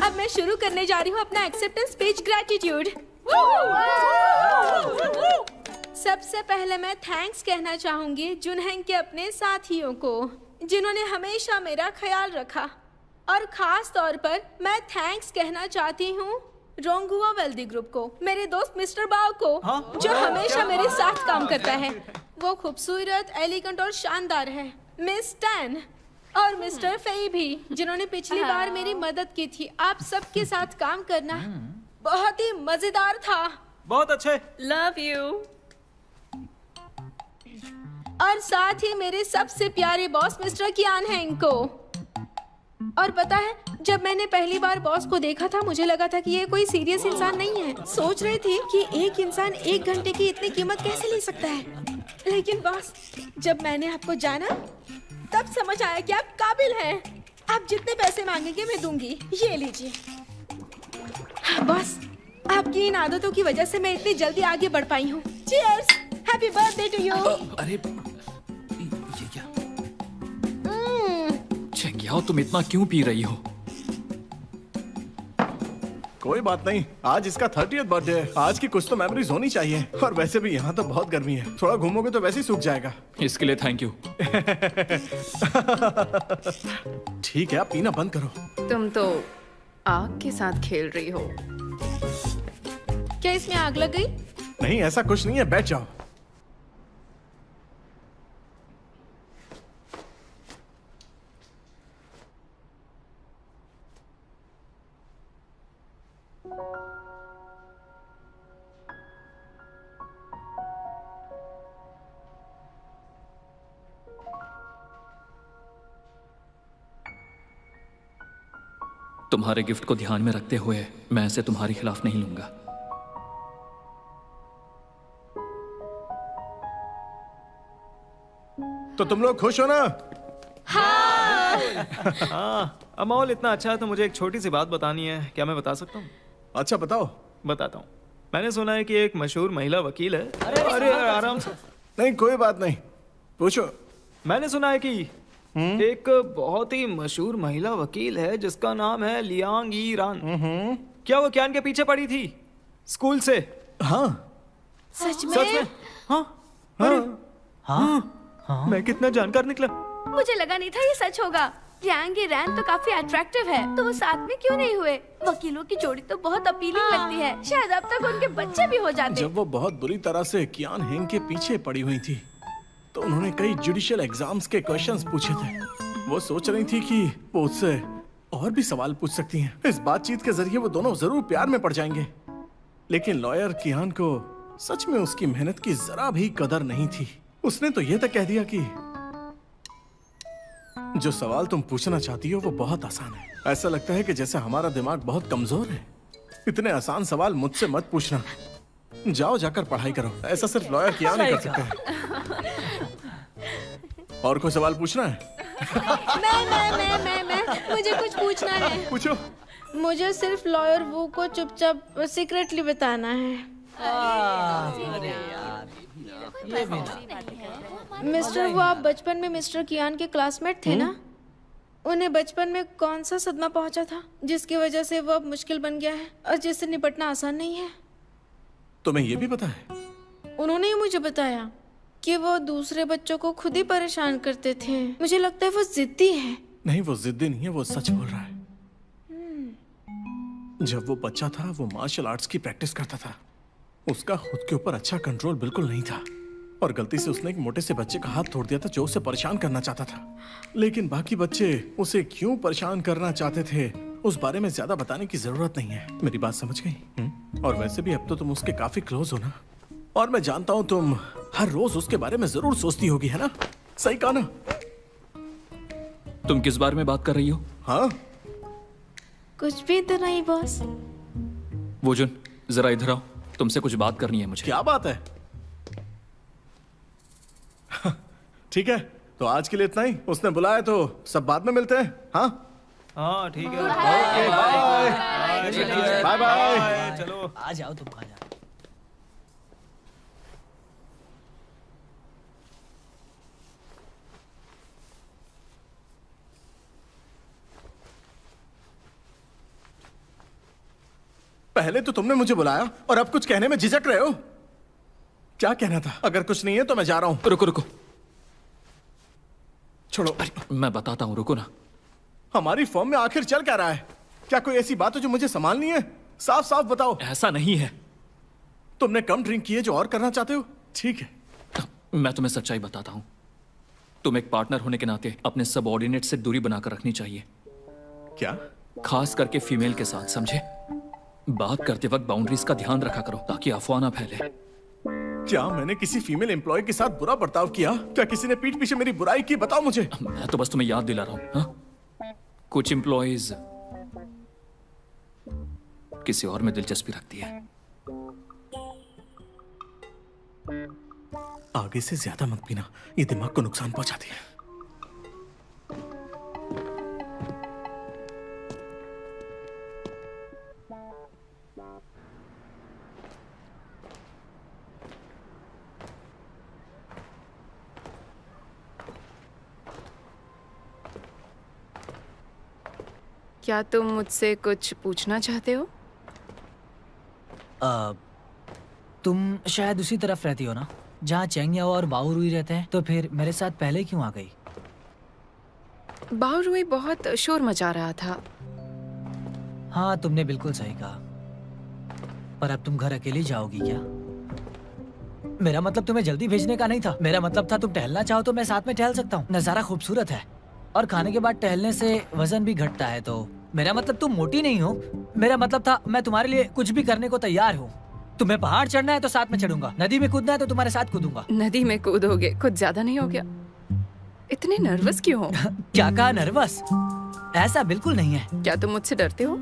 अब मैं शुरू करने जा रही हूँ अपना एक्सेप्टेंस स्पीच ग्रेटिट्यूड। सबसे पहले मैं थैंक्स कहना चाहूंगी जुनहेंग के अपने साथियों को, जिन्होंने हमेशा मेरा ख्याल रखा। और खास तौर पर मैं थैंक्स कहना चाहती हूँ रोंगहुआ वेल्दी ग्रुप को, मेरे दोस्त मिस्टर बाव को, जो हमेशा मेरे साथ काम करता है। वो खूबसूरत, एलिगेंट और शानदार है। मिस टैन और मिस्टर फेई भी, जिन्होंने पिछली बार मेरी मदद की थी। आप सबके साथ काम करना बहुत ही मजेदार था। बहुत अच्छे। Love you. और साथ ही मेरे सबसे प्यारे बॉस मिस्टर कियान हेंग को। और पता है, जब मैंने पहली बार बॉस को देखा था, मुझे लगा था कि ये कोई सीरियस इंसान नहीं है। सोच रही थी कि एक इंसान 1 घंटे की इतनी कीमत कैसे ले सकता है। लेकिन बॉस, जब मैंने आपको जाना तब समझ आया कि आप काबिल हैं। आप जितने पैसे मांगेंगे मैं दूंगी। ये लीजिए। बॉस, आपकी इन आदतों की वजह से मैं इतनी जल्दी आगे बढ़ पाई हूँ। Cheers, happy birthday to you. अरे ये क्या? चेंगियाओ, तुम इतना क्यों पी रही हो? कोई बात नहीं, आज इसका 30th बर्थडे है। आज की कुछ तो मेमोरीज होनी चाहिए। और वैसे भी यहाँ तो बहुत गर्मी है, थोड़ा घूमोगे तो वैसे ही सूख जाएगा। इसके लिए थैंक यू। ठीक है, आप पीना बंद करो। तुम तो आग के साथ खेल रही हो। क्या इसमें आग लग गई? नहीं, ऐसा कुछ नहीं है, बैठ जाओ। तुम्हारे गिफ्ट को ध्यान में रखते हुए मैं इसे तुम्हारे खिलाफ नहीं लूंगा। तो तुम लोग खुश हो ना? हाँ, अमोल इतना अच्छा है तो मुझे एक छोटी सी बात बतानी है। क्या मैं बता सकता हूँ? अच्छा बताओ। बताता हूँ। मैंने सुना है कि एक मशहूर महिला वकील है। अरे आराम से। नहीं, कोई बात नहीं, पूछो। मैंने सुना है कि एक बहुत ही मशहूर महिला वकील है जिसका नाम है लियांग ईरान। क्या वो क्यान के पीछे पड़ी थी स्कूल से? हाँ। सच में? सच में? हाँ। अरे हाँ। मैं कितना जानकार निकला। मुझे लगा नहीं था ये सच होगा। लियांग ईरान तो काफी अट्रैक्टिव है, तो वो साथ में क्यों नहीं हुए? वकीलों की जोड़ी तो बहुत अपीलिंग लगती है। शायद अब तक उनके बच्चे भी हो जाते। जब वो बहुत बुरी तरह से कियान हेंग के पीछे पड़ी हुई थी तो उन्होंने कई जुडिशियल एग्जाम्स के क्वेश्चंस पूछे थे। वो सोच रही थी कि वो उससे और भी सवाल पूछ सकती हैं। इस बातचीत के जरिए वो दोनों जरूर प्यार में पड़ जाएंगे। लेकिन लॉयर कियान को सच में उसकी मेहनत की जरा भी कदर नहीं थी। उसने तो ये तक कह दिया कि जो सवाल तुम पूछना चाहती हो वो बहुत आसान है। ऐसा लगता है कि जैसे हमारा दिमाग बहुत कमजोर है। इतने आसान सवाल मुझसे मत पूछना। जाओ जाकर पढ़ाई करो। ऐसा सिर्फ लॉयर कियान ही कर सकते हैं। और कोई सवाल पूछना है? मैं मुझे कुछ पूछना है। पूछो। मुझे सिर्फ लॉयर वू को चुपचाप सीक्रेटली बताना है। मिस्टर वो, आप बचपन में मिस्टर कियान के क्लासमेट थे ना? उन्हें बचपन में कौन सा सदमा पहुंचा था जिसकी वजह से वो अब मुश्किल बन गया है और जिससे निपटना आसान नहीं है? तुम्हें ये भी पता है? उन्होंने ही मुझे बताया कि वो दूसरे बच्चों को खुद ही परेशान करते थे। मुझे लगता है वो जिद्दी है। नहीं, वो जिद्दी नहीं है, वो सच बोल रहा है। जब वो बच्चा था वो मार्शल आर्ट्स की प्रैक्टिस करता था। उसका खुद के ऊपर अच्छा कंट्रोल बिल्कुल नहीं था और गलती से उसने एक मोटे से बच्चे का हाथ तोड़ दिया था जो उसे परेशान करना चाहता था। लेकिन बाकी बच्चे उसे क्यों परेशान करना चाहते थे उस बारे में ज्यादा बताने की जरूरत नहीं है। मेरी बात समझ गई? और वैसे भी अब तो तुम उसके काफी क्लोज हो ना, और मैं जानता हूं तुम हर रोज उसके बारे में जरूर सोचती होगी, है ना? सही कहा ना? तुम किस बारे में बात कर रही हो? हाँ, कुछ भी तो नहीं बॉस। वोजुन, जरा इधर आओ, तुमसे कुछ बात करनी है मुझे। क्या बात है? ठीक है, तो आज के लिए इतना ही। उसने बुलाया तो सब बाद में मिलते हैं। हाँ हाँ ठीक है। Okay, bye bye bye. चलो आ जाओ, तुम आ जाओ। पहले तो तुमने मुझे बुलाया और अब कुछ कहने में झिझक रहे हो। क्या कहना था? अगर कुछ नहीं है तो मैं जा रहा हूं। रुको रुको, छोड़ो। मैं बताता हूँ, रुको ना। हमारी फर्म में आखिर चल क्या रहा है? क्या कोई ऐसी बात है जो मुझे संभालनी है? साफ साफ बताओ। ऐसा नहीं है। तुमने कम ड्रिंक की है जो और करना चाहते हो? ठीक है। मैं तुम्हें सच्चाई बताता हूँ। तुम एक पार्टनर होने के नाते अपने सबऑर्डिनेट से दूरी बनाकर रखनी चाहिए, क्या? खास करके फीमेल के साथ, समझे? बात करते वक्त बाउंड्रीज का ध्यान रखा करो ताकि अफवाह ना फैले। क्या मैंने किसी फीमेल एम्प्लॉय के साथ बुरा बर्ताव किया? क्या किसी ने पीठ पीछे मेरी बुराई की? बताओ मुझे। मैं तो बस तुम्हें याद दिला रहा हूं। हाँ? कुछ एम्प्लॉयज किसी और में दिलचस्पी रखती है। आगे से ज्यादा मत पीना, ये दिमाग को नुकसान पहुंचाती है। क्या तुम मुझसे कुछ पूछना चाहते हो? तुम शायद उसी तरफ रहती हो ना जहाँ चेंगयाओ और बाओरुई रहते हैं, तो फिर मेरे साथ पहले क्यों आ गई? बाओरुई बहुत शोर मचा रहा था। हाँ, तुमने बिल्कुल सही कहा। पर अब तुम घर अकेली जाओगी क्या? मेरा मतलब तुम्हें जल्दी भेजने का नहीं था। मेरा मतलब था तुम टहलना चाहो तो मैं साथ में टहल सकता हूँ। नज़ारा खूबसूरत है और खाने के बाद टहलने से वजन भी घटता है। तो मेरा मतलब तुम मोटी नहीं हो। मेरा मतलब था मैं तुम्हारे लिए कुछ भी करने को तैयार हूँ। तुम्हें पहाड़ चढ़ना है तो साथ में चढ़ूंगा, नदी में कूदना है तो तुम्हारे साथ कूदूंगा। नदी में कूदोगे? कुछ ज्यादा नहीं हो गया? इतने नर्वस क्यों हो? क्या कहा नर्वस? ऐसा बिल्कुल नहीं है। क्या तुम मुझसे डरते हो?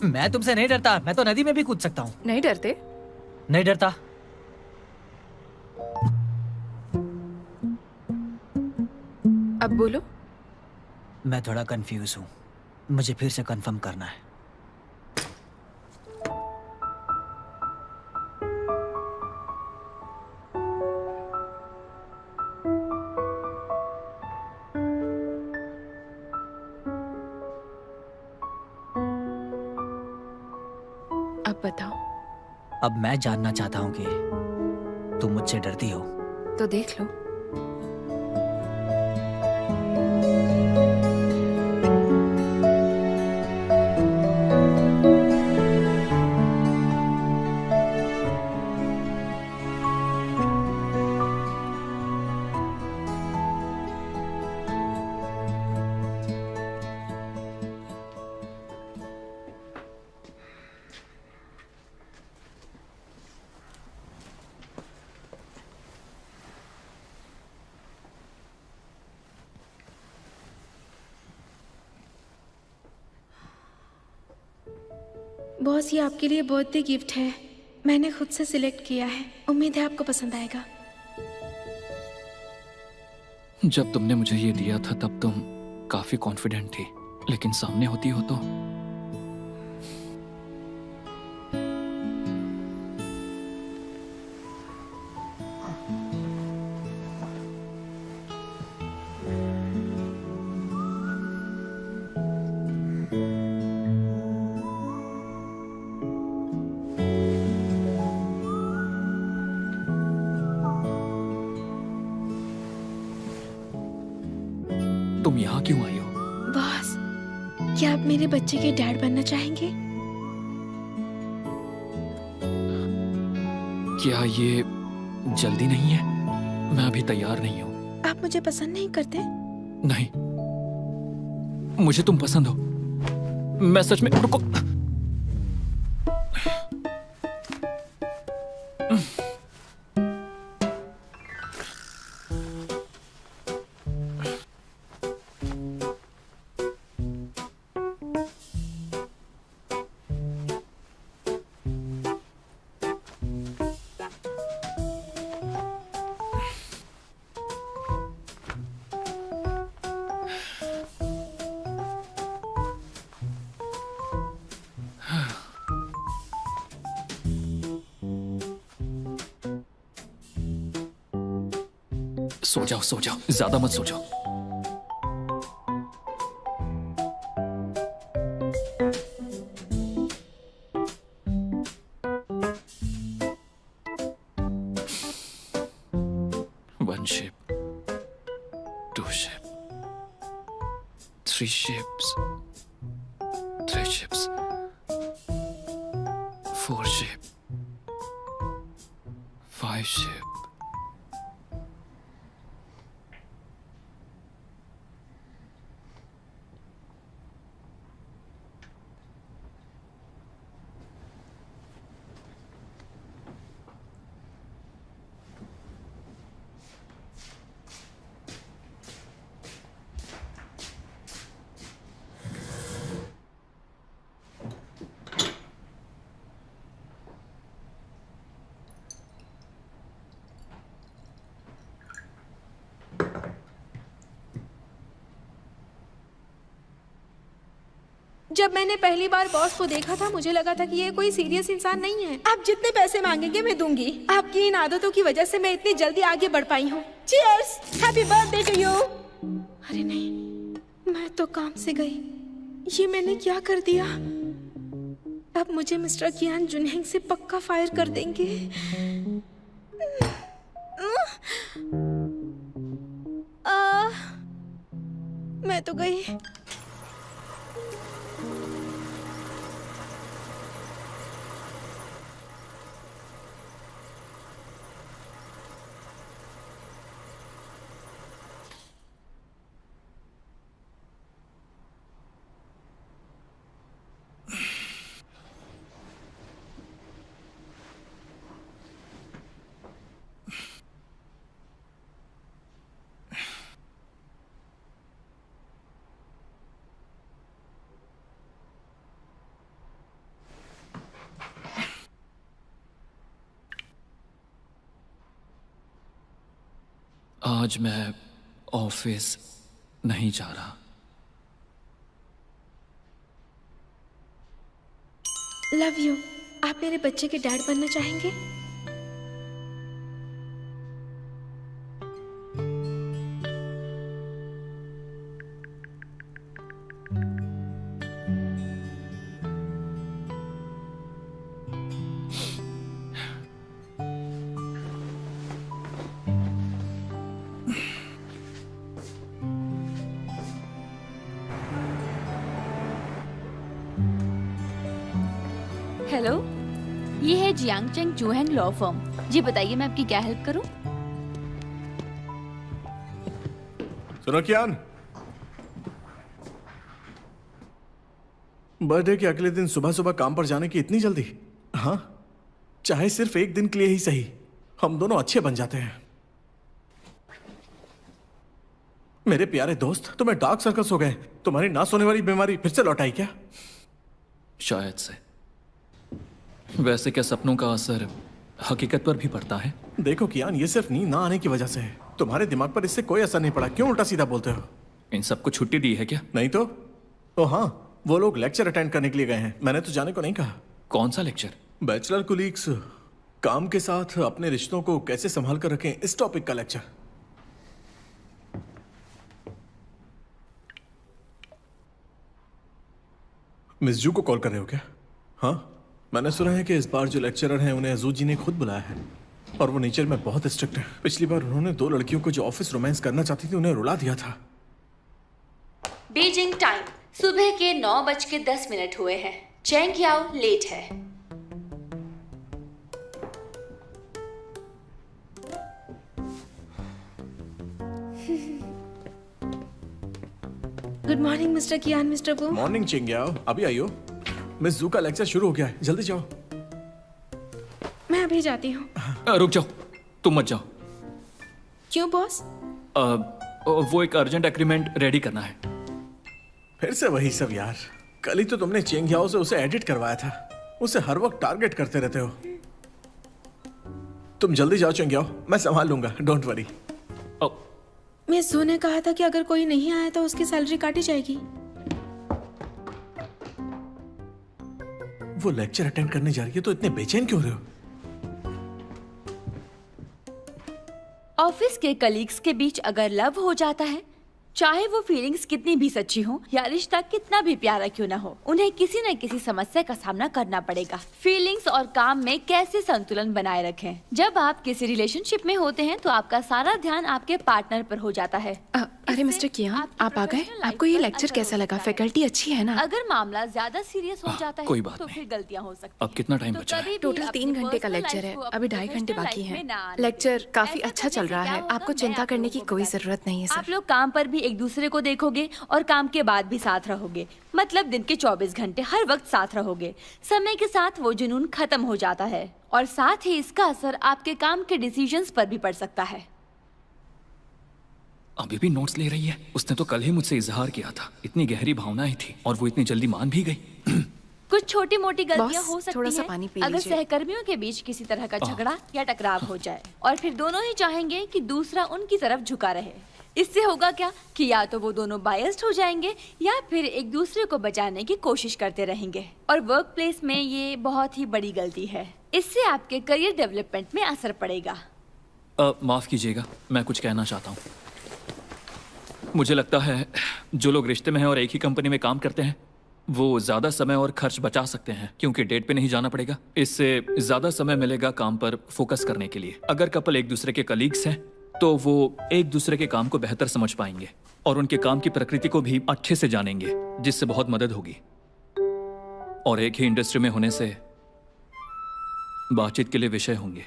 मैं तुमसे नहीं डरता। मैं तो नदी में भी कूद सकता हूँ। नहीं डरते? नहीं डरता। अब बोलो। मैं थोड़ा कंफ्यूज हूँ, मुझे फिर से कंफर्म करना है। अब बताओ। अब मैं जानना चाहता हूँ कि तुम मुझसे डरती हो। तो देख लो। बॉस, ये आपके लिए बर्थडे गिफ्ट है। मैंने खुद से सिलेक्ट किया है। उम्मीद है आपको पसंद आएगा। जब तुमने मुझे ये दिया था तब तुम काफी कॉन्फिडेंट थी, लेकिन सामने होती हो तो तुम यहाँ क्यों आई हो? बॉस, क्या आप मेरे बच्चे के डैड बनना चाहेंगे? क्या ये जल्दी नहीं है? मैं अभी तैयार नहीं हूँ। आप मुझे पसंद नहीं करते? नहीं, मुझे तुम पसंद हो। मैं सच में, रुको। सो जाओ, ज्यादा मत सोचो। One ship, two ship, three ships, three ships, four ship, five ship. जब मैंने पहली बार बॉस को देखा था मुझे लगा था कि ये कोई सीरियस इंसान नहीं है। आप जितने पैसे मांगेंगे मैं दूंगी। आपकी इन आदतों की वजह से मैं इतनी जल्दी आगे बढ़ पाई हूँ। Cheers, happy birthday to you. अरे नहीं, मैं तो काम से गई। ये मैंने क्या कर दिया? अब मुझे मिस्टर कियान जुनहेंग से पक्का फायर कर देंगे। मैं तो गई। आज मैं ऑफिस नहीं जा रहा। Love you. आप मेरे बच्चे के डैड बनना चाहेंगे? हेलो, ये है जियांगचेंग चूहेंग लॉ फर्म। जी बताइए मैं आपकी क्या हेल्प करूं? सुनो कियान, बर्थडे के अगले दिन सुबह सुबह काम पर जाने की इतनी जल्दी? हाँ, चाहे सिर्फ एक दिन के लिए ही सही, हम दोनों अच्छे बन जाते हैं। मेरे प्यारे दोस्त, तुम्हें डार्क सर्कल्स हो गए। तुम्हारी ना सोने वाली बीमारी फिर से लौट आई क्या? शायद से। वैसे क्या सपनों का असर हकीकत पर भी पड़ता है? देखो कियान, ये सिर्फ नींद ना आने की वजह से है। तुम्हारे दिमाग पर इससे कोई असर नहीं पड़ा। क्यों उल्टा सीधा बोलते हो? इन सबको छुट्टी दी है क्या? नहीं तो? ओ हाँ, वो लोग लेक्चर अटेंड करने के लिए गए हैं। मैंने तो जाने को नहीं कहा। कौन सा लेक्चर? बैचलर कुलीग्स काम के साथ अपने रिश्तों को कैसे संभाल कर रखें, इस टॉपिक का लेक्चर। मिस जू को कॉल कर रहे हो क्या? हाँ, मैंने सुना है कि इस बार जो लेक्चरर हैं उन्हें अजू जी ने खुद बुलाया है और वो नेचर में बहुत स्ट्रिक्ट है। पिछली बार उन्होंने 2 लड़कियों को जो ऑफिस रोमांस करना चाहती थी उन्हें रुला दिया था। बीजिंग टाइम सुबह के 9:10 हुए हैं। चेंग याओ लेट है। गुड मॉर्निंग मिस्टर कियान, मिस्टर वू। मॉर्निंग चिंग्याओ, अभी आइयो। मिस जू का लेक्चर शुरू हो गया है, जल्दी जाओ। मैं अभी जाती हूँ। रुक जाओ, तुम मत जाओ। क्यों बॉस? वो एक अर्जेंट एग्रीमेंट रेडी करना है। फिर से वही सब यार। कल ही तो तुमने चिंग्याओ से उसे एडिट करवाया था। उसे हर वक्त टारगेट करते रहते हो। तुम जल्दी जाओ चिंग्याओ, मैं संभाल लूंगा, डोंट वरी। मिस जू ने कहा था कि अगर कोई नहीं आया तो उसकी सैलरी काटी जाएगी। वो लेक्चर अटेंड करने जा रही है तो इतने बेचैन क्यों रहे हो? ऑफिस के कलीग्स के बीच अगर लव हो जाता है चाहे वो फीलिंग्स कितनी भी सच्ची हो या रिश्ता कितना भी प्यारा क्यों ना हो, उन्हें किसी न किसी समस्या का सामना करना पड़ेगा। फीलिंग्स और काम में कैसे संतुलन बनाए रखें। जब आप किसी रिलेशनशिप में होते हैं तो आपका सारा ध्यान आपके पार्टनर पर हो जाता है। अरे मिस्टर कियान, आप आ गए? आपको ये लेक्चर कैसा लगा? फैकल्टी अच्छी है ना? अगर मामला ज्यादा सीरियस हो जाता है कोई बात तो नहीं। फिर गलतियां हो सकती अब कितना टाइम तो बचा है? कभी भी टोटल अपनी 3 घंटे का personal लेक्चर life है, को अभी अपनी 2.5 घंटे professional बाकी life हैं। में ना आने लेक्चर दें। काफी ऐसा अच्छा करने चल से रहा क्या है, होगा, आपको मैं चिंता आप करने की लोगों को कोई बताती जरूरत नहीं है हूँ। आप सर। लोग काम पर भी एक दूसरे को देखोगे और काम के बाद भी साथ रहोगे, मतलब दिन के 24 घंटे हर वक्त साथ रहोगे। समय के साथ वो जुनून खत्म हो जाता है और साथ ही इसका असर आपके काम के डिसीजंस पर भी पड़ सकता है। अभी भी नोट्स ले रही है? उसने तो कल ही मुझसे इजहार किया था। इतनी गहरी भावनाएं थी और वो इतनी जल्दी मान भी गई। कुछ छोटी मोटी गलतियां बॉस, हो सकती थोड़ा सा हैं पानी पी अगर लीजिए। सहकर्मियों के बीच किसी तरह का झगड़ा या टकराव हो जाए और फिर दोनों ही चाहेंगे कि दूसरा उनकी तरफ झुका रहे। इससे होगा क्या कि या तो वो दोनों बायस्ड हो जाएंगे या फिर एक दूसरे को बचाने की कोशिश करते रहेंगे, और वर्क प्लेस में ये बहुत ही बड़ी गलती है। इससे आपके करियर डेवलपमेंट में असर पड़ेगा। माफ कीजिएगा, मैं कुछ कहना चाहता हूँ। मुझे लगता है जो लोग रिश्ते में हैं और एक ही कंपनी में काम करते हैं वो ज्यादा समय और खर्च बचा सकते हैं, क्योंकि डेट पे नहीं जाना पड़ेगा। इससे ज्यादा समय मिलेगा काम पर फोकस करने के लिए। अगर कपल एक दूसरे के कलीग्स हैं तो वो एक दूसरे के काम को बेहतर समझ पाएंगे और उनके काम की प्रकृति को भी अच्छे से जानेंगे, जिससे बहुत मदद होगी। और एक ही इंडस्ट्री में होने से बातचीत के लिए विषय होंगे।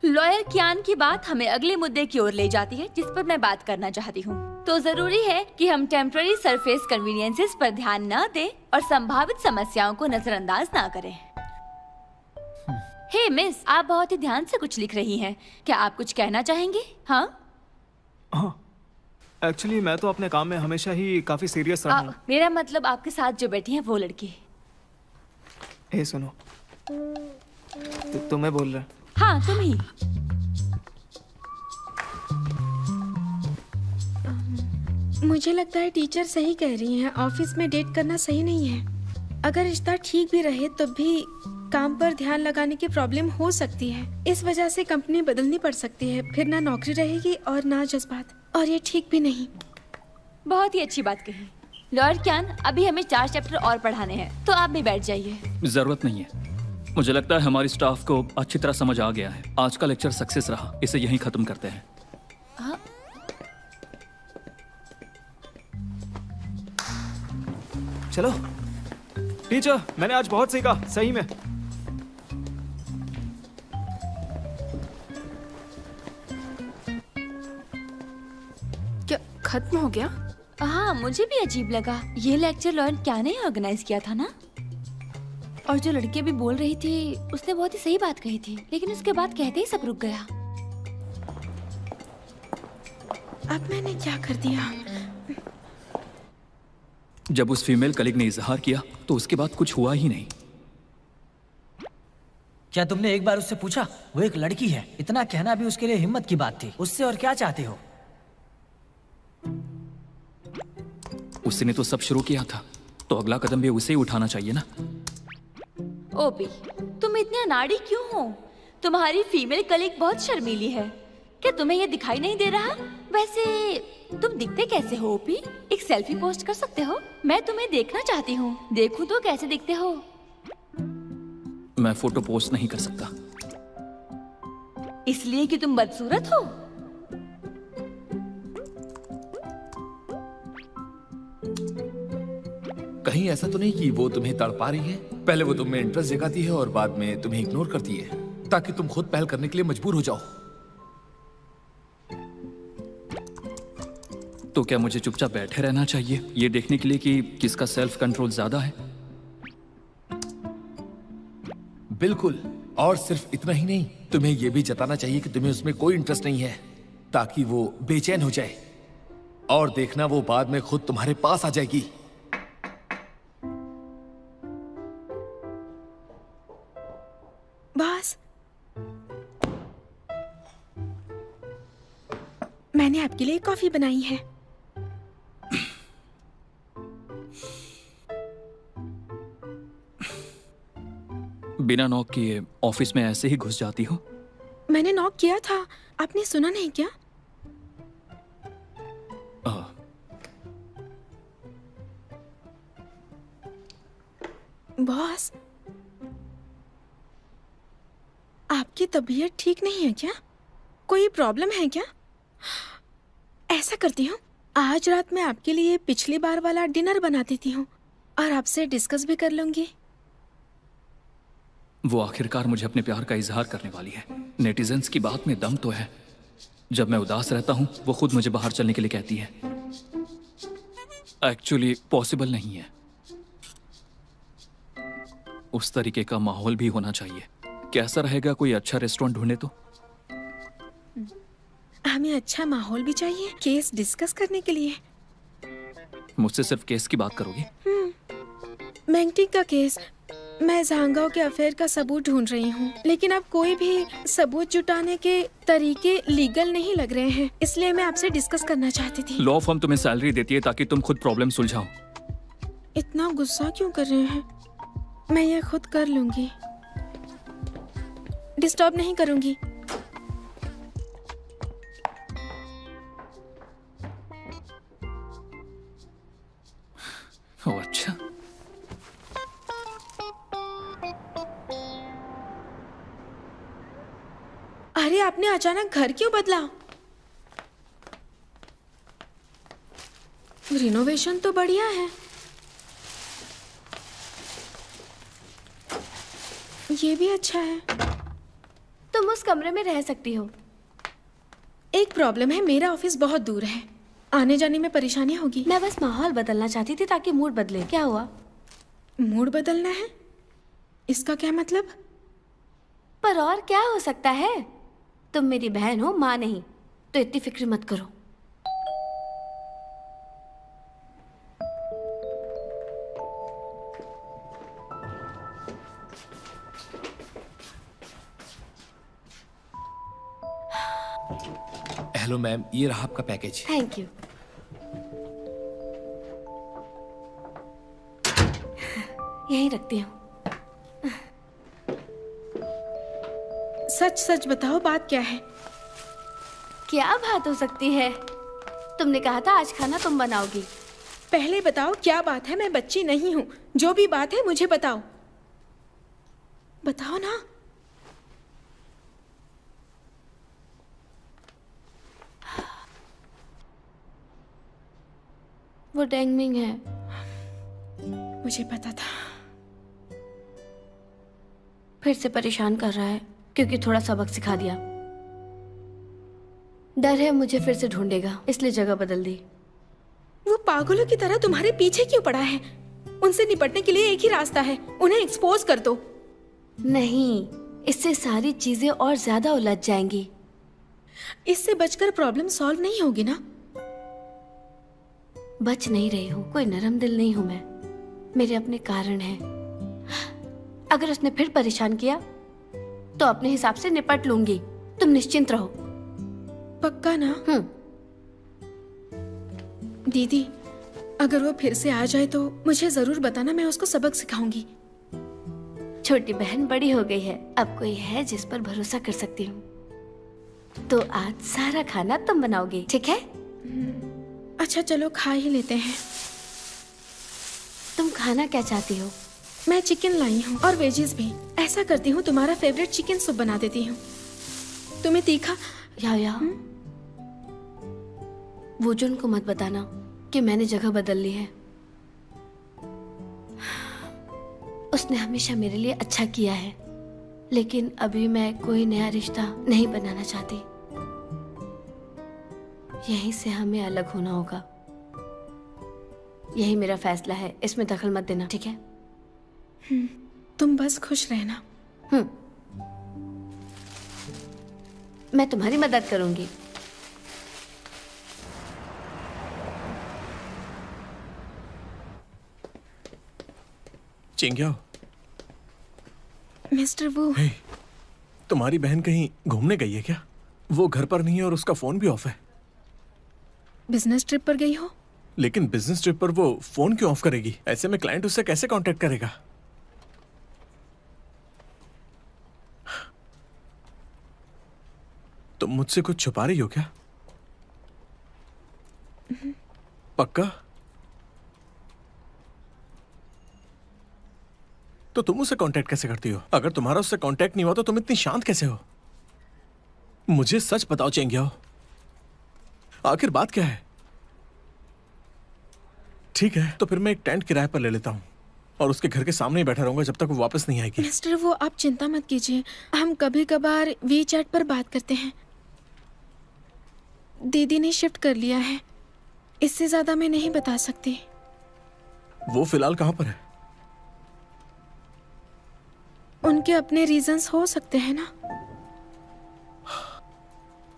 लॉयर कियान की बात हमें अगले मुद्दे की ओर ले जाती है जिस पर मैं बात करना चाहती हूँ। तो जरूरी है कि हम टेम्पररी सरफेस कन्वीनियंसेस पर ध्यान न दें और संभावित समस्याओं को नजरअंदाज ना करें। हे मिस, आप बहुत ही ध्यान से कुछ लिख रही हैं। क्या आप कुछ कहना चाहेंगे? हाँ, एक्चुअली मैं तो अपने काम में हमेशा ही काफी सीरियस रहा हूँ। मेरा मतलब आपके साथ जो बैठी है वो लड़की। हे सुनो, तुम्हें बोल रहा। हाँ, तुम ही। मुझे लगता है टीचर सही कह रही हैं, ऑफिस में डेट करना सही नहीं है। अगर रिश्ता ठीक भी रहे तो भी काम पर ध्यान लगाने की प्रॉब्लम हो सकती है। इस वजह से कंपनी बदलनी पड़ सकती है, फिर ना नौकरी रहेगी और ना जज्बात, और ये ठीक भी नहीं। बहुत ही अच्छी बात कही। लॉयर कियान, अभी हमें 4 चैप्टर और पढ़ाने हैं, तो आप भी बैठ जाइए। जरूरत नहीं है। मुझे लगता है हमारी स्टाफ को अच्छी तरह समझ आ गया है। आज का लेक्चर सक्सेस रहा, इसे यहीं खत्म करते हैं। चलो टीचर, मैंने आज बहुत सीखा, सही में। क्या खत्म हो गया? हाँ, मुझे भी अजीब लगा। ये लेक्चर लॉयर क्या ने ऑर्गेनाइज किया था ना? और जो लड़की भी बोल रही थी उसने बहुत ही सही बात कही थी, लेकिन उसके बाद कहते ही सब रुक गया। अब मैंने क्या कर दिया? जब उस फीमेल कलीग ने इजहार किया तो उसके बाद कुछ हुआ ही नहीं। क्या तुमने एक बार उससे पूछा? वो एक लड़की है, इतना कहना भी उसके लिए हिम्मत की बात थी। उससे और क्या चाहते हो? उसने तो सब शुरू किया था, तो अगला कदम भी उसे ही उठाना चाहिए ना। ओपी, तुम इतने अनाड़ी क्यों हो? तुम्हारी फीमेल कलीग बहुत शर्मीली है। क्या तुम्हें ये दिखाई नहीं दे रहा? वैसे तुम दिखते कैसे हो ओपी? एक सेल्फी पोस्ट कर सकते हो? मैं तुम्हें देखना चाहती हूँ। देखूं तो कैसे दिखते हो? मैं फोटो पोस्ट नहीं कर सकता। इसलिए कि तुम बदसूरत हो? कहीं ऐसा तो नहीं कि वो तुम्हें तड़पा रही है? पहले वो तुम्हें इंटरेस्ट जगाती है और बाद में तुम्हें इग्नोर करती है, ताकि तुम खुद पहल करने के लिए मजबूर हो जाओ। तो क्या मुझे चुपचाप बैठे रहना चाहिए ये देखने के लिए कि किसका सेल्फ कंट्रोल ज्यादा है? बिल्कुल, और सिर्फ इतना ही नहीं, तुम्हें यह भी जताना चाहिए कि तुम्हें उसमें कोई इंटरेस्ट नहीं है, ताकि वो बेचैन हो जाए। और देखना, वो बाद में खुद तुम्हारे पास आ जाएगी। बॉस, मैंने आपके लिए कॉफी बनाई है। बिना नॉक किए ऑफिस में ऐसे ही घुस जाती हो? मैंने नॉक किया था, आपने सुना नहीं क्या? बॉस, आपकी तबीयत ठीक नहीं है क्या? कोई प्रॉब्लम है क्या? ऐसा करती हूँ, आज रात मैं आपके लिए पिछली बार वाला डिनर बना देती हूँ और आपसे डिस्कस भी कर लूंगी। वो आखिरकार मुझे अपने प्यार का इजहार करने वाली है। नेटिजन्स की बात में दम तो है। जब मैं उदास रहता हूँ वो खुद मुझे बाहर चलने के लिए कहती है। एक्चुअली पॉसिबल नहीं है। उस तरीके का माहौल भी होना चाहिए। कैसा रहेगा, कोई अच्छा रेस्टोरेंट ढूंढे तो? हमें अच्छा माहौल भी चाहिए केस डिस्कस करने के लिए। मुझसे सिर्फ केस की बात करोगी? मैंगटिंग का केस। मैं झांगाओ के अफेयर का सबूत ढूंढ रही हूँ, लेकिन अब कोई भी सबूत जुटाने के तरीके लीगल नहीं लग रहे हैं, इसलिए मैं आपसे डिस्कस करना चाहती थी। लॉ फर्म तुम्हें सैलरी देती है ताकि तुम खुद प्रॉब्लम सुलझाओ। इतना गुस्सा क्यों कर रहे हैं? मैं ये खुद कर लूंगी, डिस्टर्ब नहीं करूंगी। ओह अच्छा। अरे आपने अचानक घर क्यों बदला? रिनोवेशन तो बढ़िया है। ये भी अच्छा है। तुम उस कमरे में रह सकती हो। एक प्रॉब्लम है, मेरा ऑफिस बहुत दूर है, आने जाने में परेशानी होगी। मैं बस माहौल बदलना चाहती थी ताकि मूड बदले। क्या हुआ? मूड बदलना है? इसका क्या मतलब? पर और क्या हो सकता है? तुम मेरी बहन हो, माँ नहीं, तो इतनी फिक्र मत करो। हेलो मैम, ये रहा आपका पैकेज। Thank you. यहीं रखती हूँ। सच सच बताओ, बात क्या है? क्या बात हो सकती है? तुमने कहा था आज खाना तुम बनाओगी। पहले बताओ क्या बात है। मैं बच्ची नहीं हूँ, जो भी बात है मुझे बताओ। बताओ ना। वो डेंगमिंग है। मुझे पता था। फिर से परेशान कर रहा है क्योंकि थोड़ा सबक सिखा दिया। डर है मुझे फिर से ढूंढेगा, इसलिए जगह बदल दी। वो पागलों की तरह तुम्हारे पीछे क्यों पड़ा है? उनसे निपटने के लिए एक ही रास्ता है, उन्हें एक्सपोज कर दो। नहीं, इससे सारी चीजें और ज्यादा उलझ जाएंगी। इससे बचकर प्रॉब्लम सॉल्व नहीं होगी ना? बच नहीं रही हूँ, कोई नरम दिल नहीं हूं मैं। मेरे अपने कारण हैं। अगर उसने फिर परेशान किया तो अपने हिसाब से निपट लूंगी। तुम निश्चिंत रहो। पक्का ना? दीदी, अगर वो फिर से आ जाए तो मुझे जरूर बताना, मैं उसको सबक सिखाऊंगी। छोटी बहन बड़ी हो गई है, अब कोई है जिस पर भरोसा कर सकती हूँ। तो आज सारा खाना तुम बनाओगी, ठीक है? अच्छा चलो खा ही लेते हैं। तुम खाना क्या चाहती हो? मैं चिकन लाई हूँ और वेजीज भी। ऐसा करती हूँ, तुम्हारा फेवरेट चिकन सूप बना देती हूँ। तुम्हें तीखा? या वोजुन को मत बताना कि मैंने जगह बदल ली है। उसने हमेशा मेरे लिए अच्छा किया है, लेकिन अभी मैं कोई नया रिश्ता नहीं बनाना चाहती। यहीं से हमें अलग होना होगा। यही मेरा फैसला है, इसमें दखल मत देना, ठीक है? तुम बस खुश रहना। मैं तुम्हारी मदद करूंगी। चिंग्याओ, मिस्टर वो, हे, तुम्हारी बहन कहीं घूमने गई है क्या? वो घर पर नहीं है और उसका फोन भी ऑफ है। बिजनेस ट्रिप पर गई हो? लेकिन बिजनेस ट्रिप पर वो फोन क्यों ऑफ करेगी? ऐसे में क्लाइंट उससे कैसे कांटेक्ट करेगा? तुम मुझसे कुछ छुपा रही हो क्या? पक्का? तो तुम उससे कांटेक्ट कैसे करती हो? अगर तुम्हारा उससे कांटेक्ट नहीं हुआ तो तुम इतनी शांत कैसे हो? मुझे सच बताओ चेंगियाओ, आखिर बात क्या है? ठीक है, तो फिर मैं एक टेंट किराए पर ले लेता हूँ और उसके घर के सामने ही बैठा रहूंगा जब तक वो वापस नहीं आएगी। मिस्टर वो आप चिंता मत कीजिए, हम कभी कभार वीचैट पर बात करते हैं। दीदी ने शिफ्ट कर लिया है, इससे ज्यादा मैं नहीं बता सकती। वो फिलहाल कहाँ पर है? उनके अपने रीजंस हो सकते हैं ना।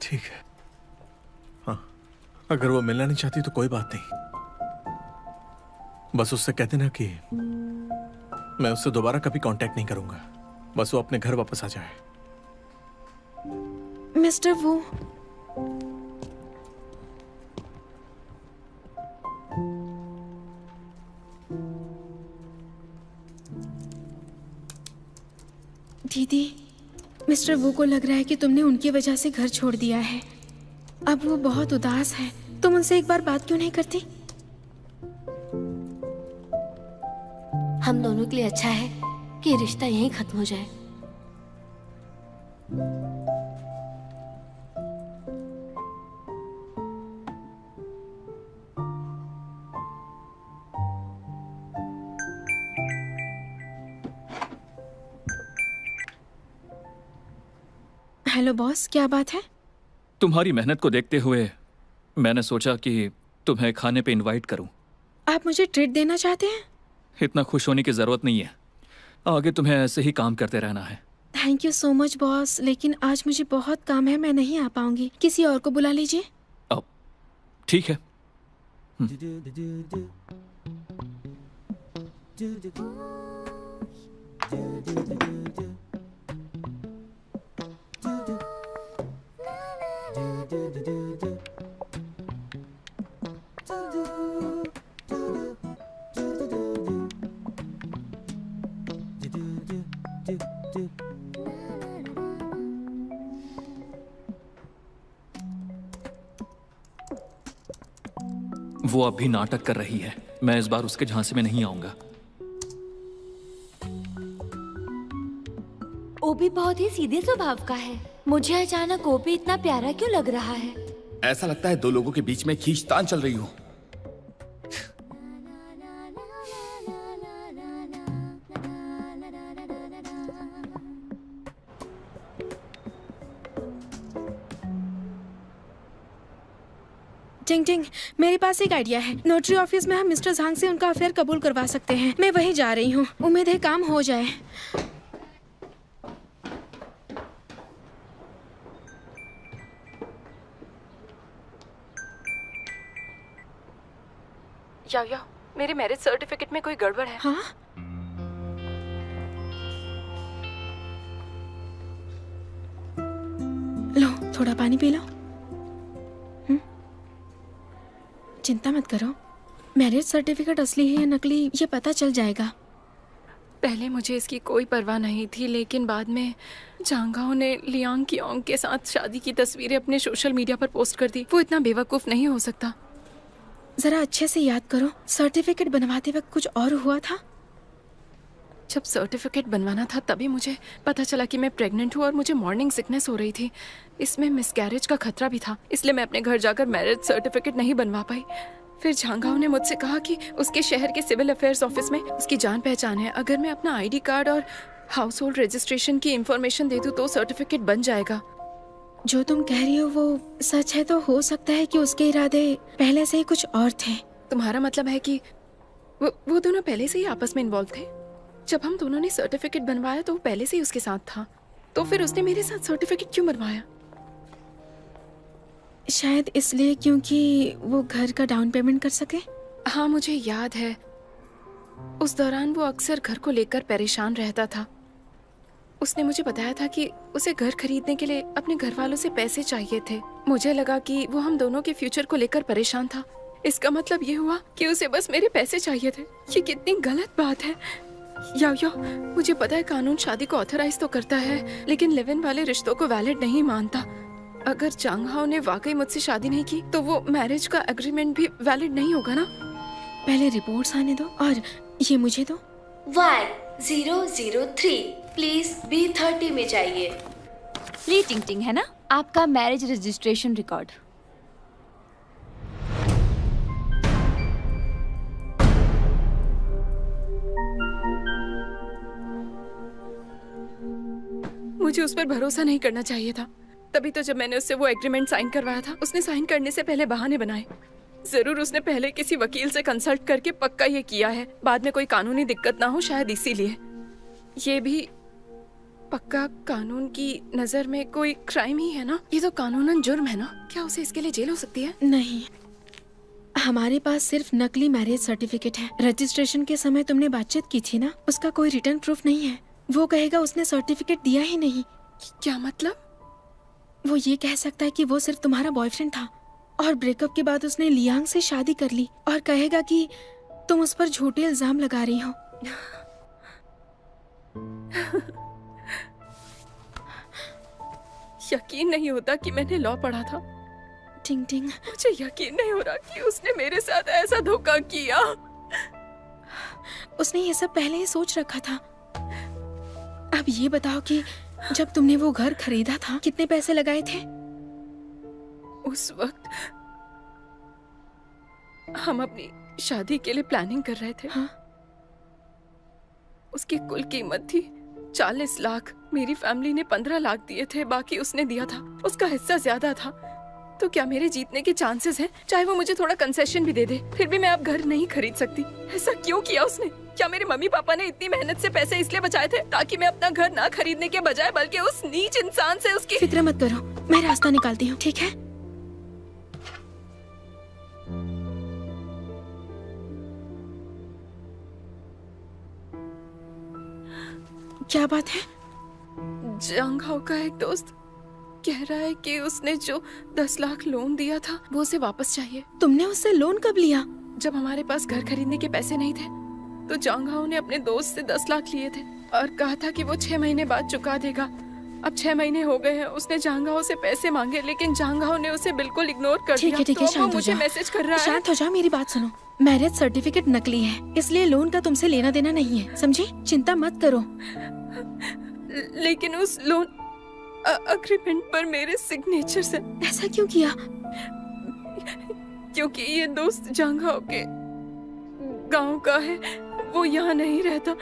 ठीक है, हाँ, अगर वो मिलना नहीं चाहती तो कोई बात नहीं। बस उससे कहते ना कि मैं उससे दोबारा कभी कांटेक्ट नहीं करूंगा, बस वो अपने घर वापस आ जाए। मिस्टर वो दीदी, मिस्टर वो को लग रहा है कि तुमने उनकी वजह से घर छोड़ दिया है। अब वो बहुत उदास है। तुम उनसे एक बार बात क्यों नहीं करती? हम दोनों के लिए अच्छा है कि रिश्ता यहीं खत्म हो जाए। हेलो बॉस, क्या बात है? तुम्हारी मेहनत को देखते हुए मैंने सोचा कि तुम्हें खाने पे इनवाइट करूं। आप मुझे ट्रीट देना चाहते हैं? इतना खुश होने की जरूरत नहीं है, आगे तुम्हें ऐसे ही काम करते रहना है। Thank you so much boss, लेकिन आज मुझे बहुत काम है, मैं नहीं आ पाऊंगी। किसी और को बुला लीजिए। अब ठीक है। वो अब भी नाटक कर रही है। मैं इस बार उसके झांसे में नहीं आऊंगा। ओबी बहुत ही सीधे स्वभाव का है। मुझे अचानक ओबी इतना प्यारा क्यों लग रहा है? ऐसा लगता है दो लोगों के बीच में खींचतान चल रही हो। टिंग टिंग, मेरे पास एक आइडिया है। नोटरी ऑफिस में हम मिस्टर झांग से उनका अफेयर कबूल करवा सकते हैं। मैं वहीं जा रही हूँ, उम्मीद है काम हो जाए। या मेरे मैरिज सर्टिफिकेट में कोई गड़बड़ है। हाँ, लो थोड़ा पानी पी लो। चिंता मत करो, मैरिज सर्टिफिकेट असली है या नकली ये पता चल जाएगा। पहले मुझे इसकी कोई परवाह नहीं थी, लेकिन बाद में जांगाओ ने लियांग कियोंग के साथ शादी की तस्वीरें अपने सोशल मीडिया पर पोस्ट कर दी। वो इतना बेवकूफ़ नहीं हो सकता। जरा अच्छे से याद करो, सर्टिफिकेट बनवाते वक्त कुछ और हुआ था? जब सर्टिफिकेट बनवाना था तभी मुझे पता चला कि मैं प्रेग्नेंट हूँ और मुझे मॉर्निंग सिकनेस हो रही थी। इसमें मिसकैरेज का खतरा भी था, इसलिए मैं अपने घर जाकर मैरिज सर्टिफिकेट नहीं बनवा पाई। फिर झांगाओ ने मुझसे कहा कि उसके शहर के सिविल अफेयर्स ऑफिस में उसकी जान पहचान है। अगर मैं अपना आईडी कार्ड और हाउस होल्ड रजिस्ट्रेशन की इंफॉर्मेशन दे दूँ तो सर्टिफिकेट बन जाएगा। जो तुम कह रही हो वो सच है तो हो सकता है कि उसके इरादे पहले से ही कुछ और थे। तुम्हारा मतलब है कि वो दोनों पहले से ही आपस में इन्वॉल्व थे? जब हम दोनों ने सर्टिफिकेट बनवाया तो वो पहले से ही उसके साथ था, तो फिर उसने मेरे साथ सर्टिफिकेट क्यों बनवाया? शायद इसलिए क्योंकि वो घर का डाउन पेमेंट कर सके। हाँ, मुझे याद है उस दौरान वो अक्सर घर को लेकर परेशान रहता था। उसने मुझे बताया था कि उसे घर खरीदने के लिए अपने घर वालों से पैसे चाहिए थे। मुझे लगा कि वो हम दोनों के फ्यूचर को लेकर परेशान था। इसका मतलब ये हुआ कि उसे बस मेरे पैसे चाहिए थे। ये कितनी गलत बात है। या मुझे पता है कानून शादी को ऑथराइज तो करता है, लेकिन लिव इन वाले रिश्तों को वैलिड नहीं मानता। अगर चांगहाओ ने वाकई मुझसे शादी नहीं की तो वो मैरिज का एग्रीमेंट भी वैलिड नहीं होगा ना? पहले रिपोर्ट्स आने दो और ये मुझे दो। 1 003 प्लीज B30 में जाइए। ली टिंग टिंग है ना, आपका मैरिज रजिस्ट्रेशन रिकॉर्ड। मुझे उस पर भरोसा नहीं करना चाहिए था। तभी तो जब मैंने उससे वो एग्रीमेंट साइन करवाया था, उसने साइन करने से पहले बहाने बनाए। जरूर उसने पहले किसी वकील से कंसल्ट करके पक्का ये किया है, बाद में कोई कानूनी दिक्कत ना हो, शायद इसीलिए। ये भी पक्का कानून की नजर में कोई क्राइम ही है ना? ये तो कानूनन जुर्म है ना? क्या उसे इसके लिए जेल हो सकती है? नहीं, हमारे पास सिर्फ नकली मैरिज सर्टिफिकेट है। रजिस्ट्रेशन के समय तुमने बातचीत की थी ना, उसका कोई रिटर्न प्रूफ नहीं है। वो कहेगा उसने सर्टिफिकेट दिया ही नहीं। क्या मतलब? वो ये कह सकता है कि वो सिर्फ तुम्हारा बॉयफ्रेंड था और ब्रेकअप के बाद उसने लियांग से शादी कर ली, और कहेगा कि तुम उस पर झूठे इल्जाम लगा रही हो। यकीन नहीं होता कि मैंने लॉ पढ़ा था। टिंग टिंग, मुझे यकीन नहीं हो रहा कि उसने मेरे साथ ऐसा धोखा किया। उसने ये सब पहले ही सोच रखा था। अब ये बताओ कि जब तुमने वो घर खरीदा था कितने पैसे लगाए थे? उस वक्त हम अपनी शादी के लिए प्लानिंग कर रहे थे। हाँ? उसकी कुल कीमत थी 40 लाख। मेरी फैमिली ने 15 लाख दिए थे, बाकी उसने दिया था। उसका हिस्सा ज्यादा था। तो क्या मेरे जीतने के चांसेस हैं? चाहे वो मुझे थोड़ा कंसेशन भी दे दे, फिर भी मैं अब घर नहीं खरीद सकती। ऐसा क्यों किया उसने? क्या मेरे मम्मी पापा ने इतनी मेहनत से पैसे इसलिए बचाए थे ताकि मैं अपना घर ना खरीदने के बजाय बल्कि उस नीच इंसान से उसकी फिक्र मत करो, मैं रास्ता निकालती हूँ, ठीक है? क्या बात है? जंगहाओ का एक दोस्त कह रहा है कि उसने जो 10 लाख लोन दिया था वो उसे वापस चाहिए। तुमने उससे लोन कब लिया? जब हमारे पास घर खरीदने के पैसे नहीं थे तो जंगहाओ ने अपने दोस्त से 10 लाख लिए थे और कहा था कि वो 6 महीने बाद चुका देगा। अब 6 महीने हो गए हैं, उसने जंगहाओ से पैसे मांगे लेकिन जंगहाओ ने उसे बिल्कुल इग्नोर कर दिया। ठीक है, तो अब वो शांत हो मुझे जाओ। मैसेज कर रहा है। शांत हो जाओ, मेरी बात सुनो। मैरिज सर्टिफिकेट नकली है, इसलिए लोन का तुमसे लेना देना नहीं है, समझी? चिंता मत करो। लेकिन उस लोन अग्रीमेंट पर मेरे सिग्नेचर्स हैं। ऐसा क्यों किया? क्योंकि ये दोस्त जंगहाओ के गांव का है, वो यहाँ नहीं रहता।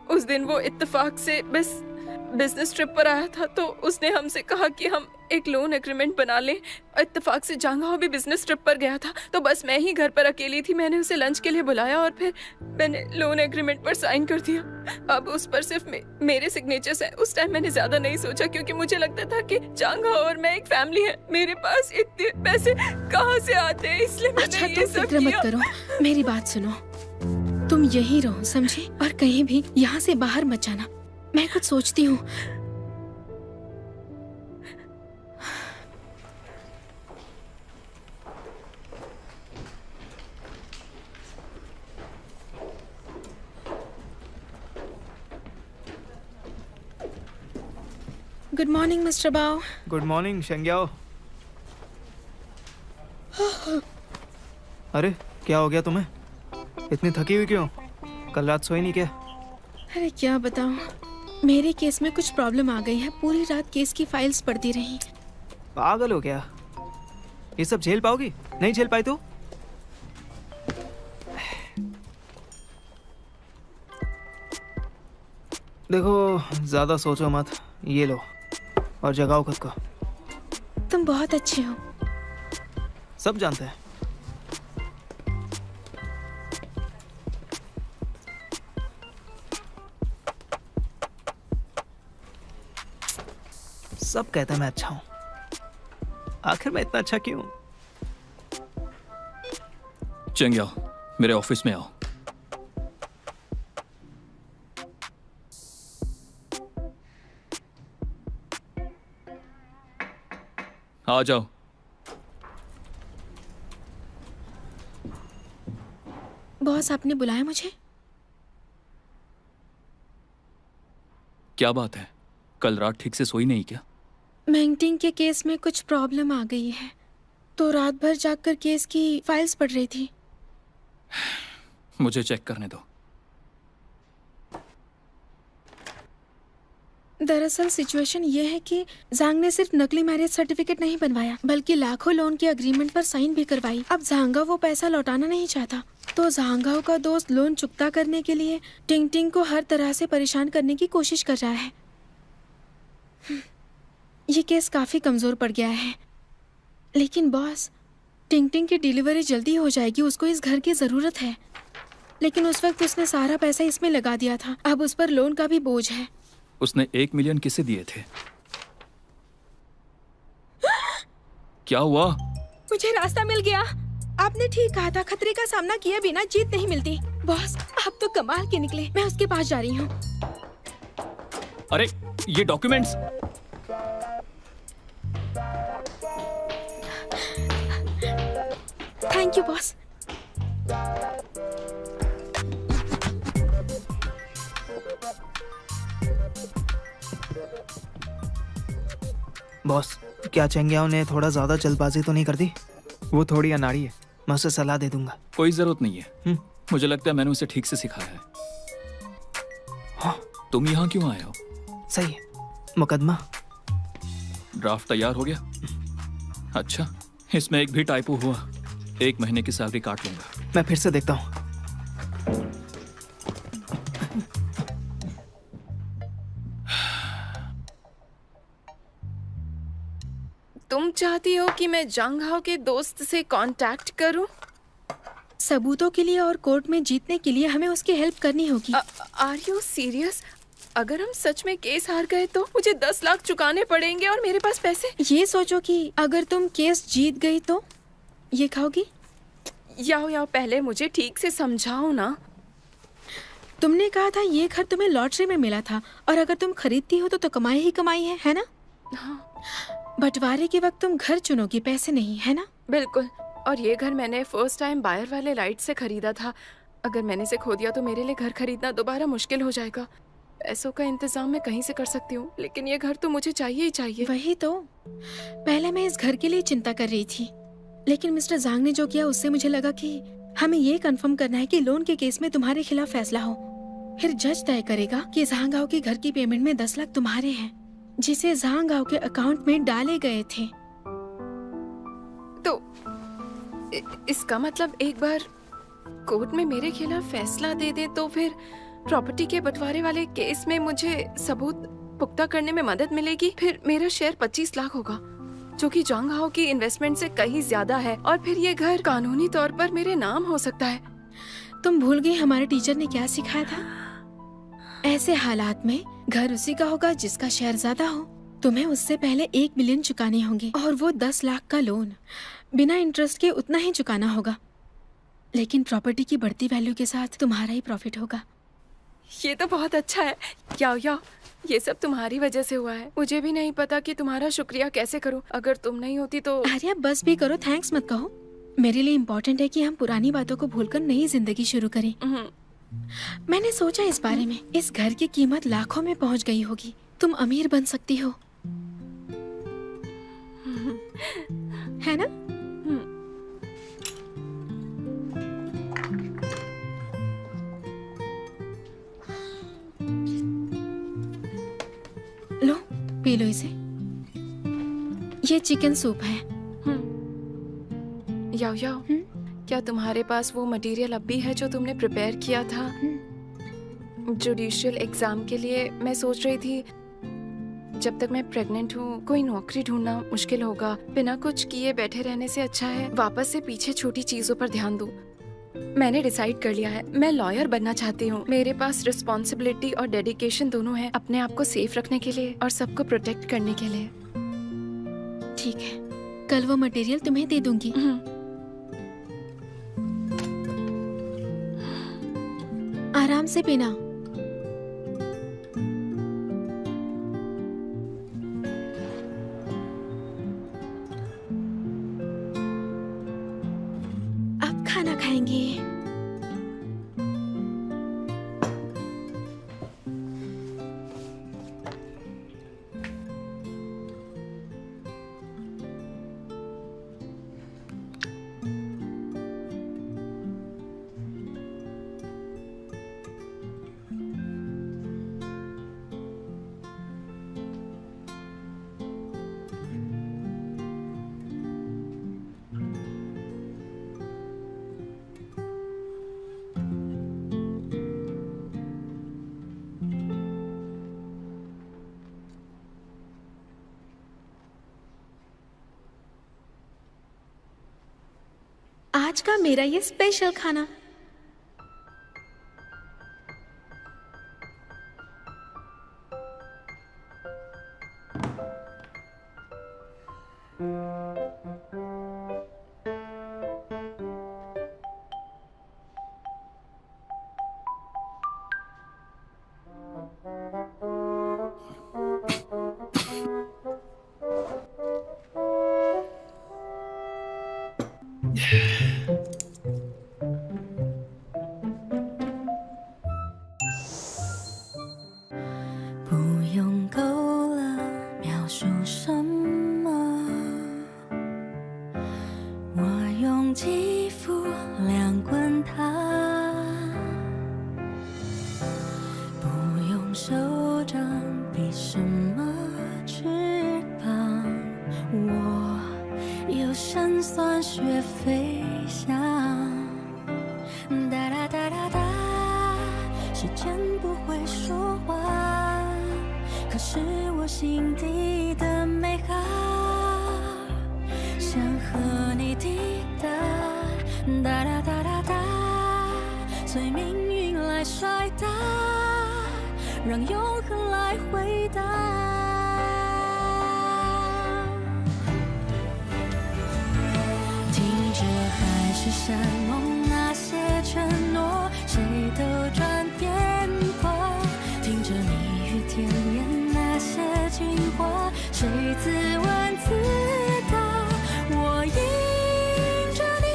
उस दिन वो इत्तेफाक से बस बिजनेस ट्रिप पर आया था, तो उसने हमसे कहा कि हम एक लोन एग्रीमेंट बना लें। इत्तेफाक से जंगहाओ भी बिजनेस ट्रिप पर गया था, तो बस मैं ही घर पर अकेली थी। मैंने उसे लंच के लिए बुलाया और फिर मैंने लोन एग्रीमेंट पर साइन कर दिया। अब उस पर सिर्फ मेरे सिग्नेचर्स हैं। उस टाइम मैंने ज्यादा नहीं सोचा क्योंकि मुझे लगता था कि जंगहाओ और मैं एक फैमिली है, मेरे पास इतने पैसे कहाँ से आते हैं, इसलिए अच्छा, मैंने ये तुम सब फिक्र मत किया। करो, मेरी बात सुनो। तुम यहीं रहो, समझे? और कहीं भी यहाँ से बाहर मत जाना। मैं कुछ सोचती हूँ। Good morning mister Bao. Good morning Shengyao. अरे क्या हो गया तुम्हें? इतनी थकी हुई क्यों? कल रात सोई नहीं क्या? अरे क्या बताऊं, मेरे केस में कुछ प्रॉब्लम आ गई है। पूरी रात केस की फाइल्स पढ़ती रही। पागल हो क्या? ये सब झेल पाओगी? नहीं झेल पाई तो? देखो ज्यादा सोचो मत, ये लो और जगाओ खुद को। तुम बहुत अच्छे हो। सब जानते हैं। सब कहते हैं मैं अच्छा हूं, आखिर मैं इतना अच्छा क्यों? चेंग्याओ, मेरे ऑफिस में आओ। आ जाओ। बॉस, आपने बुलाया मुझे? क्या बात है? कल रात ठीक से सोई नहीं क्या? मेंगटिंग के केस में कुछ प्रॉब्लम आ गई है, तो रात भर जागकर केस की फाइल्स पढ़ रही थी। मुझे चेक करने दो। दरअसल सिचुएशन ये है कि जांग ने सिर्फ नकली मैरिज सर्टिफिकेट नहीं बनवाया बल्कि लाखों लोन के अग्रीमेंट पर साइन भी करवाई। अब झांगा वो पैसा लौटाना नहीं चाहता, तो झांगाओ का दोस्त लोन चुकता करने के लिए टिंग टिंग को हर तरह से परेशान करने की कोशिश कर रहा है। ये केस काफी कमजोर पड़ गया है। लेकिन बॉस, टिंग टिंग की डिलीवरी जल्दी हो जाएगी, उसको इस घर की जरूरत है। लेकिन उस वक्त उसने सारा पैसा इसमें लगा दिया था, अब उस पर लोन का भी बोझ है। उसने 1 मिलियन किसे दिए थे? क्या हुआ? मुझे रास्ता मिल गया। आपने ठीक कहा था, खतरे का सामना किए बिना जीत नहीं मिलती। बॉस, आप तो कमाल के निकले। मैं उसके पास जा रही हूँ। अरे ये documents. Thank you boss. Boss, क्या चेंगियाओ ने थोड़ा ज्यादा जल्दबाजी तो नहीं कर दी? वो थोड़ी अनाड़ी है, मैं उसे सलाह दे दूंगा। कोई जरूरत नहीं है। मुझे लगता है मैंने उसे ठीक से सिखाया है। हाँ, तुम यहाँ क्यों आए हो? सही है। मुकदमा ड्राफ्ट तैयार हो गया? अच्छा, इसमें एक भी टाइपो हुआ 1 महीने की सैलरी काट लूंगा। मैं फिर से देखता हूँ। तुम चाहती हो कि मैं जंग हाओ के दोस्त से कांटेक्ट करूं? सबूतों के लिए और कोर्ट में जीतने के लिए हमें उसकी हेल्प करनी होगी। Are you serious? अगर हम सच में केस हार गए तो मुझे 10 लाख चुकाने पड़ेंगे और मेरे पास पैसे। ये सोचो कि अगर तुम केस जीत गई तो ये खाओगी? याओ पहले मुझे ठीक से समझाओ ना। तुमने कहा था ये घर तुम्हें लॉटरी में मिला था और अगर तुम खरीदती हो तो कमाई ही कमाई है ना? हाँ। बंटवारे के वक्त तुम घर चुनोगी, पैसे नहीं, है ना? बिल्कुल। और ये घर मैंने फर्स्ट टाइम बायर वाले राइट से खरीदा था। अगर मैंने इसे खो दिया तो मेरे लिए घर खरीदना दोबारा मुश्किल हो जाएगा। पैसों का इंतजाम मैं कहीं से कर सकती हूँ, लेकिन ये घर तो मुझे चाहिए ही चाहिए। वही तो, पहले मैं इस घर के लिए चिंता कर रही थी, लेकिन मिस्टर जांग ने जो किया उससे मुझे लगा कि हमें ये कंफर्म करना है कि लोन के केस में तुम्हारे खिलाफ फैसला हो। फिर जज तय करेगा कि जहांगाओ की घर की पेमेंट में 10 लाख तुम्हारे हैं, जिसे जहांगाओ के अकाउंट में डाले गए थे। तो इसका मतलब एक बार कोर्ट में मेरे खिलाफ फैसला दे दे तो फिर प्रॉपर्टी के बंटवारे वाले केस में मुझे सबूत पुख्ता करने में मदद मिलेगी। फिर मेरा शेयर 25 लाख होगा, जो कि जंग हाओ की इन्वेस्टमेंट से कहीं ज्यादा है, और फिर ये घर कानूनी तौर पर मेरे नाम हो सकता है। तुम भूल गई हमारे टीचर ने क्या सिखाया था? ऐसे हालात में घर उसी का होगा जिसका शेयर ज्यादा हो। तुम्हें उससे पहले 1 मिलियन चुकाने होंगे और वो 10 लाख का लोन बिना इंटरेस्ट के उतना ही चुकाना होगा। लेकिन प्रॉपर्टी की बढ़ती वैल्यू के साथ तुम्हारा ही प्रॉफिट होगा। ये तो बहुत अच्छा है। याओ ये सब तुम्हारी वजह से हुआ है। मुझे भी नहीं पता कि तुम्हारा शुक्रिया कैसे करूं। अगर तुम नहीं होती तो। आर्या, बस भी करो, थैंक्स मत कहो। मेरे लिए इम्पोर्टेंट है कि हम पुरानी बातों को भूलकर नई जिंदगी शुरू करें। मैंने सोचा इस बारे में, इस घर की कीमत लाखों में पहुंच गई होगी। तुम अमीर बन सकती हो, है ना? लो, पी लो इसे। ये चिकन सूप है। याओ क्या तुम्हारे पास वो मटेरियल अब भी है जो तुमने प्रिपेयर किया था जुडिशियल एग्जाम के लिए? मैं सोच रही थी जब तक मैं प्रेग्नेंट हूँ कोई नौकरी ढूंढना मुश्किल होगा। बिना कुछ किए बैठे रहने से अच्छा है वापस से पीछे छोटी चीजों पर ध्यान दूं। मैंने डिसाइड कर लिया है, मैं लॉयर बनना चाहती हूँ। मेरे पास रिस्पॉन्सिबिलिटी और डेडिकेशन दोनों है, अपने आप को सेफ रखने के लिए और सबको प्रोटेक्ट करने के लिए। ठीक है, कल वो मटेरियल तुम्हें दे दूंगी। आराम से पीना। अब खाना खाएंगे। आज का मेरा ये स्पेशल खाना।不用够了描述什么，我用肌肤量滚它，不用手掌比什么翅膀，我有神算学飞翔。哒哒哒哒哒，时间不会说话，可是我心底的美好，想和你抵达。哒哒哒哒哒，随命运来甩打，让永恒来回答。听着海誓山盟那些承诺，谁都转变过。听着蜜语甜言那些情话，谁自问自答。我迎着你，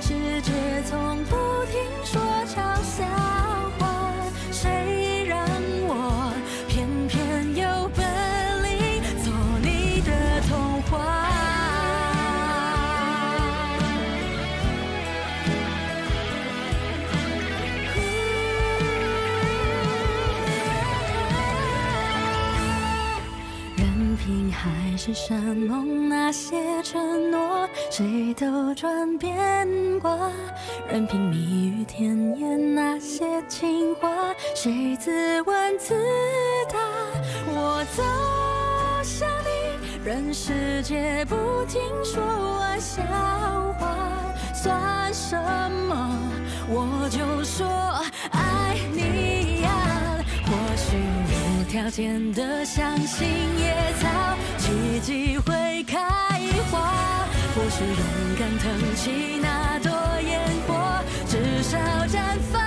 世界从不停说场笑话，谁让我偏偏有本领做你的童话。任凭海誓山盟那些承诺，谁都转变过。任凭蜜语甜言那些情话，谁自问自答。我走向你，任世界不停说玩笑话，算什么？我就说爱你呀。或许无条件的相信野草，奇迹会开花。或许勇敢腾起那朵烟火，至少绽放。